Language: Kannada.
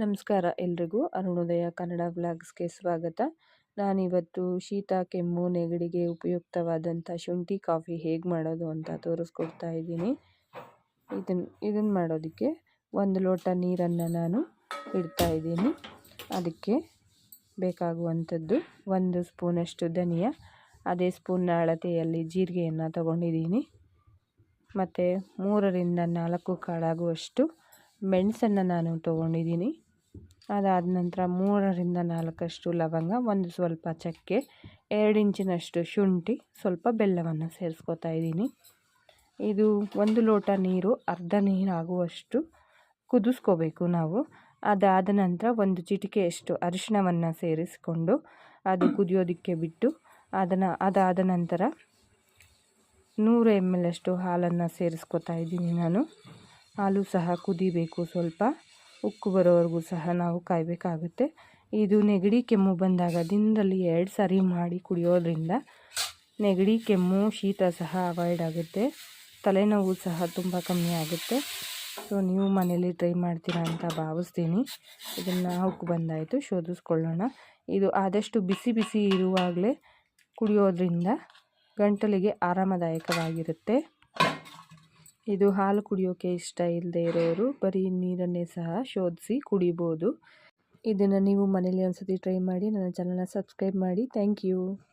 ನಮಸ್ಕಾರ ಎಲ್ರಿಗೂ ಅರುಣೋದಯ ಕನ್ನಡ ವ್ಲಾಗ್ಸ್ಗೆ ಸ್ವಾಗತ. ನಾನಿವತ್ತು ಶೀತ ಕೆಮ್ಮು ನೆಗಡಿಗೆ ಉಪಯುಕ್ತವಾದಂಥ ಶುಂಠಿ ಕಾಫಿ ಹೇಗೆ ಮಾಡೋದು ಅಂತ ತೋರಿಸ್ಕೊಡ್ತಾ ಇದ್ದೀನಿ. ಇದನ್ನು ಮಾಡೋದಕ್ಕೆ 1 ಲೋಟ ನೀರನ್ನು ನಾನು ಇಡ್ತಾ ಇದ್ದೀನಿ. ಅದಕ್ಕೆ ಬೇಕಾಗುವಂಥದ್ದು 1 ಸ್ಪೂನಷ್ಟು ಧನಿಯಾ, ಅದೇ ಸ್ಪೂನ್ನ ಅಳತೆಯಲ್ಲಿ ಜೀರಿಗೆಯನ್ನು ತಗೊಂಡಿದ್ದೀನಿ. ಮತ್ತು 3 ರಿಂದ 4 ಕಾಳಾಗುವಷ್ಟು ಮೆಣಸನ್ನು ನಾನು ತೊಗೊಂಡಿದ್ದೀನಿ. ಅದಾದ ನಂತರ 3 ರಿಂದ 4 ಲವಂಗ, ಒಂದು ಸ್ವಲ್ಪ ಚಕ್ಕೆ, 2 ಇಂಚಿನಷ್ಟು ಶುಂಠಿ, ಸ್ವಲ್ಪ ಬೆಲ್ಲವನ್ನು ಸೇರಿಸ್ಕೊತಾ ಇದ್ದೀನಿ. ಇದು 1 ಲೋಟ ನೀರು ಅರ್ಧ ನೀರಾಗುವಷ್ಟು ಕುದಿಸ್ಕೋಬೇಕು ನಾವು. ಅದಾದ ನಂತರ 1 ಚಿಟಿಕೆಯಷ್ಟು ಅರಿಶಿಣವನ್ನು ಸೇರಿಸಿಕೊಂಡು ಅದು ಕುದಿಯೋದಕ್ಕೆ ಬಿಟ್ಟು ಅದಾದ ನಂತರ 100 ml ಅಷ್ಟು ಹಾಲನ್ನು ಸೇರಿಸ್ಕೊತಾ ಇದ್ದೀನಿ ನಾನು. ಹಾಲು ಸಹ ಕುದಿಬೇಕು, ಸ್ವಲ್ಪ ಉಕ್ಕು ಬರೋವರೆಗೂ ಸಹ ನಾವು ಕಾಯಬೇಕಾಗುತ್ತೆ. ಇದು ನೆಗಡಿ ಕೆಮ್ಮು ಬಂದಾಗ ದಿನದಲ್ಲಿ 2 ಸಾರಿ ಮಾಡಿ ಕುಡಿಯೋದ್ರಿಂದ ನೆಗಡಿ ಕೆಮ್ಮು ಶೀತ ಸಹ ಅವಾಯ್ಡ್ ಆಗುತ್ತೆ, ತಲೆನೋವು ಸಹ ತುಂಬ ಕಮ್ಮಿ ಆಗುತ್ತೆ. ಸೊ ನೀವು ಮನೇಲಿ ಟ್ರೈ ಮಾಡ್ತೀರಾ ಅಂತ ಭಾವಿಸ್ತೀನಿ. ಇದನ್ನು ಉಕ್ಕು ಬಂದಾಯಿತು, ಶೋಧಿಸ್ಕೊಳ್ಳೋಣ. ಇದು ಆದಷ್ಟು ಬಿಸಿ ಬಿಸಿ ಇರುವಾಗಲೇ ಕುಡಿಯೋದ್ರಿಂದ ಗಂಟಲಿಗೆ ಆರಾಮದಾಯಕವಾಗಿರುತ್ತೆ. ಇದು ಹಾಲು ಕುಡಿಯೋಕ್ಕೆ ಇಷ್ಟ ಇಲ್ಲದೆ ಇರೋರು ಬರೀ ನೀರನ್ನೇ ಸಹ ಶೋಧಿಸಿ ಕುಡಿಬೋದು. ಇದನ್ನು ನೀವು ಮನೇಲಿ ಒಂದ್ಸತಿ ಟ್ರೈ ಮಾಡಿ. ನನ್ನ ಚಾನಲ್ನ ಸಬ್ಸ್ಕ್ರೈಬ್ ಮಾಡಿ. Thank you.